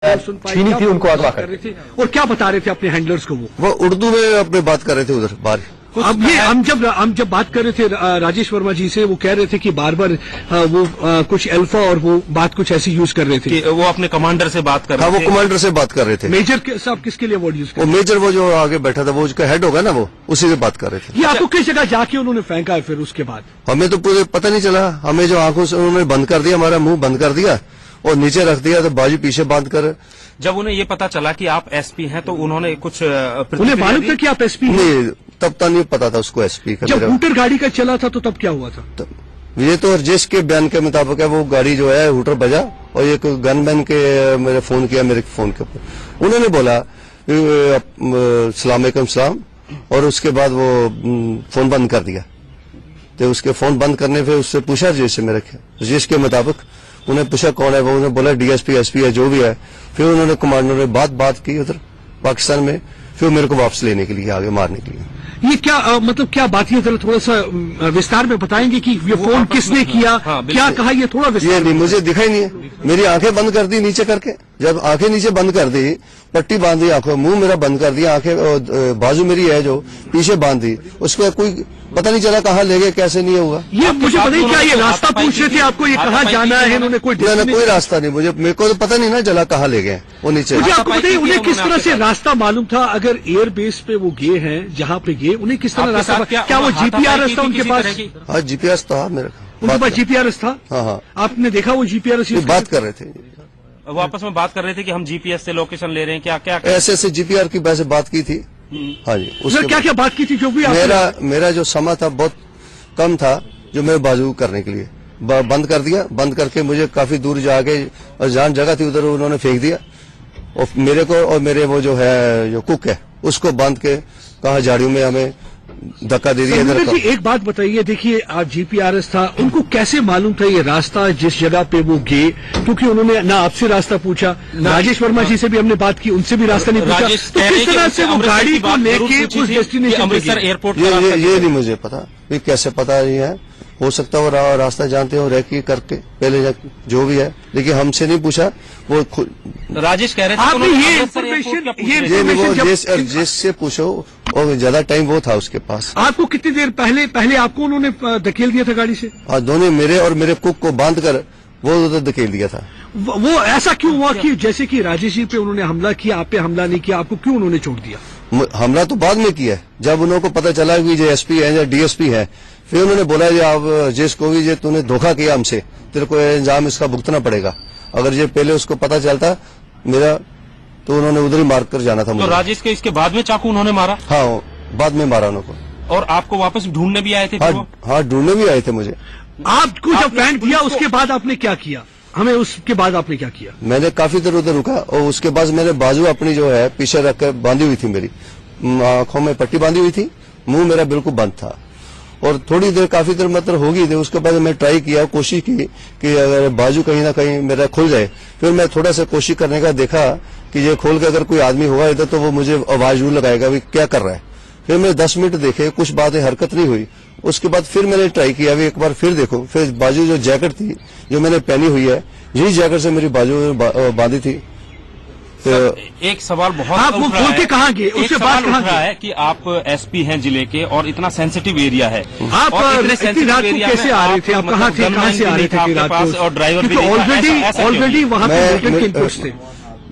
छीनी थी उनको अगवा कर रहे थे। और क्या बता रहे थे अपने हैंडलर्स को? वो उर्दू में अपने बात कर रहे थे उधर बाहर। अब ये हम जब बात कर रहे थे राजेश वर्मा जी से, वो कह रहे थे कि बार बार वो कुछ अल्फा और वो बात कुछ ऐसी यूज कर रहे थे कि वो अपने कमांडर से बात कर रहे थे। हाँ, वो कमांडर से बात कर रहे थे। मेजर साहब किसके लिए वर्ड यूज कर? वो मेजर वो जो आगे बैठा था, वो उसका हेड होगा ना, वो उसी से बात कर रहे थे। ये आपको किस जगह जाके उन्होंने फेंका है? फिर उसके बाद हमें तो पूरे पता नहीं चला। हमें जो आंखों से उन्होंने बंद कर दिया, हमारा मुंह बंद कर दिया और नीचे रख दिया, तो बाजू पीछे बांध कर। जब उन्हें ये पता चला कि आप एसपी हैं तो उन्होंने कुछ उन्हें मालूम था कि आप एसपी हैं? नहीं, तब तक नहीं पता था उसको एसपी का। जब हूटर गाड़ी का चला था तो तब क्या हुआ था? ये तो जिस के बयान के मुताबिक है, वो गाड़ी जो है हूटर बजा और एक गनमैन के मेरे फोन किया, मेरे फोन के ऊपर उन्होंने बोला सलाम सलाम, और उसके बाद वो फोन बंद कर दिया। तो उसके फोन बंद करने पे उससे पूछा जैसे मेरे जिसके मुताबिक उन्हें पूछा कौन है वो, उन्हें बोला डीएसपी एसपी है जो भी है। फिर उन्होंने कमांडर ने बात की उधर पाकिस्तान में, फिर मेरे को वापस लेने के लिए आगे मारने के लिए। ये क्या मतलब क्या बात है? जरा थोड़ा सा विस्तार में बताएंगे कि ये फोन किसने किया? हाँ, क्या कहा? ये थोड़ा विस्तार। ये नहीं, मुझे दिखा ही नहीं है। मेरी आंखें बंद कर दी नीचे करके। जब आंखें नीचे बंद कर दी, पट्टी बांध दी आंखों, मुंह मेरा बंद कर दिया, आंखें बाजू मेरी है जो पीछे बांध दी, उसका कोई पता नहीं चला कहाँ ले गए, कैसे नहीं हुआ। ये मुझे पता नहीं, क्या ये रास्ता पूछ रहे थे आपको? ये कहाँ जाना है? उन्होंने कोई रास्ता नहीं, मेरे को तो पता नहीं ना चला कहाँ ले गए वो नीचे। मुझे आपको बताइए उन्हें किस तरह से रास्ता मालूम था? अगर एयर बेस पे वो गए हैं जहाँ पे गए, उन्हें किस तरह रास्ता? क्या वो जीपीआरएस था उनके पास? हाँ, जीपीआरएस था मेरे उनके पास। जीपीआरएस था? हाँ। आपने देखा वो जीपीआरएस? बात कर रहे थे, वो आपस में बात कर रहे थे कि हम जीपीएस से लोकेशन ले रहे हैं। क्या ऐसे जीपीआर की वैसे बात की थी। हाँ जी, उसमें क्या बात की थी? जो भी मेरा जो समय था बहुत कम था, जो मेरे बाजू करने के लिए बंद कर दिया। बंद करके मुझे काफी दूर जाके और जहाँ जगह थी उधर उन्होंने फेंक दिया, और मेरे को और मेरे वो जो है जो कुक है उसको बांध के कहा झाड़ियों में हमें धक्का दे दिया। एक बात बताइए, देखिए आप जीपीआरएस था, उनको कैसे मालूम था ये रास्ता जिस जगह पे वो गए? क्योंकि उन्होंने ना आपसे रास्ता पूछा, राजेश वर्मा जी से भी हमने बात की, उनसे भी रास्ता नहीं पूछा। तो किस तरह से वो गाड़ी को लेके उस डेस्टिनेशन अमृतसर एयरपोर्ट? ये नहीं मुझे पता, कैसे पता नहीं है। हो सकता है वो रास्ता जानते हो रह की करके पहले जो भी है, लेकिन हमसे नहीं पूछा। वो राजेश कह रहे थे जिससे पूछो, और ज्यादा टाइम वो था उसके पास। आपको कितनी देर पहले आपको उन्होंने धकेल दिया था गाड़ी से? हाँ, दोनों मेरे और मेरे कुक को बांध कर वो उधर धकेल दिया था। वो ऐसा क्यों हुआ कि जैसे कि राजेश जी पे उन्होंने हमला किया, आप पे हमला नहीं किया? आपको क्यों उन्होंने छोड़ दिया? हमला तो बाद में किया, जब उन्होंने पता चला कि जो एसपी है या डीएसपी है। फिर उन्होंने बोला जी आप जिसको भी जे तूने धोखा किया हमसे, तेरे को इंजाम इसका भुगतना पड़ेगा। अगर ये पहले उसको पता चलता मेरा, तो उन्होंने उधर ही मार कर जाना था मुझे। तो राजेश के इसके बाद में चाकू उन्होंने मारा? हाँ, बाद में मारा उनको। और आपको वापस ढूंढने भी आए थे? हाँ, ढूंढने भी आए थे मुझे। आपको जब फैंट दिया उसके बाद आपने क्या किया? हमें उसके बाद आपने क्या किया? मैंने काफी देर उधर रुका, और उसके बाद मैंने बाजू अपनी जो है पीछे रखकर बांधी हुई थी, मेरी आंखों में पट्टी बांधी हुई थी, मुंह मेरा बिल्कुल बंद था। और थोड़ी देर काफी देर मतलब होगी थी, उसके बाद मैं ट्राई किया, कोशिश की कि अगर बाजू कहीं ना कहीं मेरा खुल जाए। फिर मैं थोड़ा सा कोशिश करने का देखा कि ये खोल के अगर कोई आदमी हुआ इधर तो वो मुझे आवाज जरूर लगाएगा भी क्या कर रहा है। फिर मैं 10 मिनट देखे, कुछ बातें हरकत नहीं हुई। उसके बाद फिर मैंने ट्राई किया भी एक बार फिर देखो। फिर बाजू जो जैकेट थी जो मैंने पहनी हुई है, यही जैकेट से मेरी बाजू बांधी थी। एक सवाल बहुत आप वो खोल के कहाँ गए? उससे बात कहाँ है कि आप एसपी हैं जिले के और इतना सेंसिटिव एरिया है, आप इतनी रात को कैसे आ रहे थे? आप कहाँ थे? कहाँ से आ रहे थे आपके पास? और ड्राइवर भी ऑलरेडी वहाँ पे इनपुट्स थे।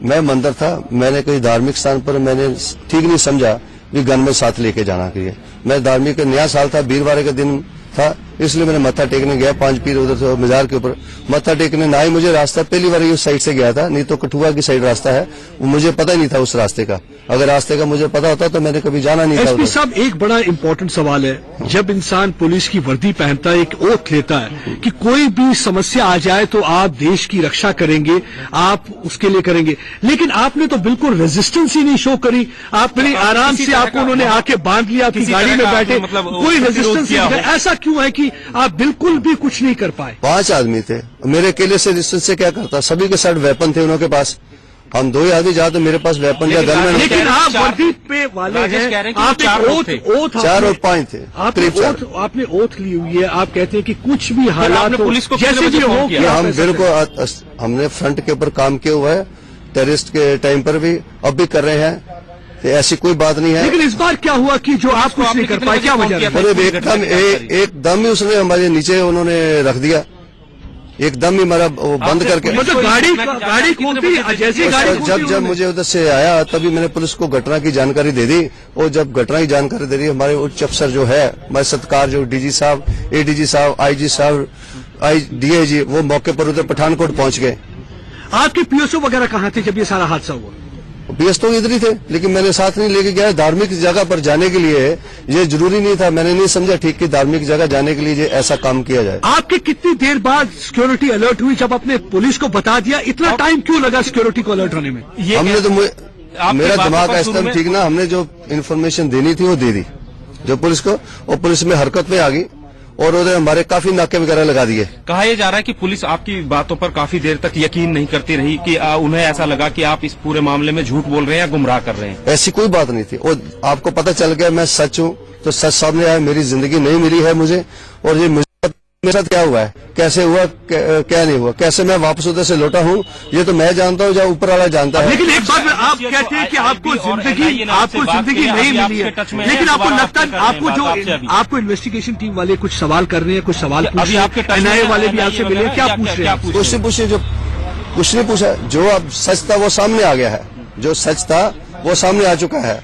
मैं मंदिर था, मैंने कहीं धार्मिक स्थान पर मैंने ठीक नहीं समझा कि गन में साथ लेके जाना के लिए। मैं धार्मिक नया साल था, वीरवार का दिन था, इसलिए मैंने मत्था टेकने गया 5 पीर उधर से मजार के ऊपर मत्था टेकने। ना ही मुझे रास्ता पहली बार उस साइड से गया था, नहीं तो कठुआ की साइड रास्ता है, मुझे पता ही नहीं था उस रास्ते का। अगर रास्ते का मुझे पता होता तो मैंने कभी जाना नहीं था। एसपी साहब, एक बड़ा इंपॉर्टेंट सवाल है, जब इंसान पुलिस की वर्दी पहनता है, एक ओथ लेता है कि कोई भी समस्या आ जाए तो आप देश की रक्षा करेंगे, आप उसके लिए करेंगे, लेकिन आपने तो बिल्कुल रेजिस्टेंस ही नहीं शो करी। आप बड़ी आराम से आपको उन्होंने आके बांध लिया, आपकी गाड़ी में बैठे, कोई रेजिस्टेंस नहीं। ऐसा क्यों है कि आप बिल्कुल भी कुछ नहीं कर पाए? 5 आदमी थे, मेरे अकेले से रेजिस्टेंस से क्या करता? सभी के साथ वेपन थे उनके पास, हम 2 ही आदमी जहाँ तो मेरे पास वेपन या गन में। लेकिन आप वर्दी पे वाले हैं, आप ओथ 4 और 5 थे। आपने ओथ ली हुई है, आप कहते हैं कि कुछ भी हालात पुलिस को जैसे भी हो, हम बिल्कुल हमने फ्रंट के ऊपर काम किया हुआ है टेररिस्ट के टाइम पर भी, अब भी कर रहे हैं, तो ऐसी कोई बात नहीं है। लेकिन इस बार क्या हुआ कि जो आप कुछ नहीं कर पाए, क्या वजह रही? और एकदम ही उसने हमारे नीचे उन्होंने रख दिया, एकदम ही हमारा वो बंद करके। मतलब गाड़ी खोलती जैसे गाड़ी जब मुझे उधर से आया तभी मैंने पुलिस को घटना की जानकारी दे दी, और जब घटना की जानकारी दे दी, हमारे उच्च अफसर जो है, हमारे सत्कार जो डीजी साहब, एडीजी साहब, आईजी साहब, डीआईजी, वो मौके पर उधर पठानकोट पहुंच गए। आपके पीएसओ वगैरह कहाँ थे जब ये सारा हादसा हुआ? पीएस तो इधर ही थे, लेकिन मैंने साथ नहीं लेके गया। धार्मिक जगह पर जाने के लिए ये जरूरी नहीं था, मैंने नहीं समझा ठीक कि धार्मिक जगह जाने के लिए ये ऐसा काम किया जाए। आपके कितनी देर बाद सिक्योरिटी अलर्ट हुई जब आपने पुलिस को बता दिया? इतना टाइम क्यों लगा सिक्योरिटी को अलर्ट होने में? हमने तो मेरा दिमाग का इस्तेमाल ठीक ना, हमने जो इन्फॉर्मेशन देनी थी वो दे दी जो पुलिस को, और पुलिस में हरकत में आ गई और उन्होंने हमारे काफी नाके वगैरह लगा दिए। कहा यह जा रहा है कि पुलिस आपकी बातों पर काफी देर तक यकीन नहीं करती रही, कि उन्हें ऐसा लगा कि आप इस पूरे मामले में झूठ बोल रहे हैं या गुमराह कर रहे हैं। ऐसी कोई बात नहीं थी, और आपको पता चल गया मैं सच हूँ तो सच सामने आया। मेरी जिंदगी नहीं मिली है मुझे, और ये मेरे साथ क्या हुआ है, कैसे हुआ, क्या नहीं हुआ, कैसे मैं वापस उधर से लौटा हूँ, ये तो मैं जानता हूँ, जहाँ ऊपर वाला जानता है। लेकिन एक बात में आप कहते हैं कि आपको जिंदगी नहीं मिली है, लेकिन आपको लगता है आपको जो आपको इन्वेस्टिगेशन टीम वाले कुछ सवाल कर रहे हैं, कुछ सवाल अभी आपके एनआईए वाले भी आपसे मिले, क्या पूछ रहे हैं? क्वेश्चन पूछे, जो कुछ नहीं पूछा, जो अब सच था वो सामने आ गया है, जो सच था वो सामने आ चुका है।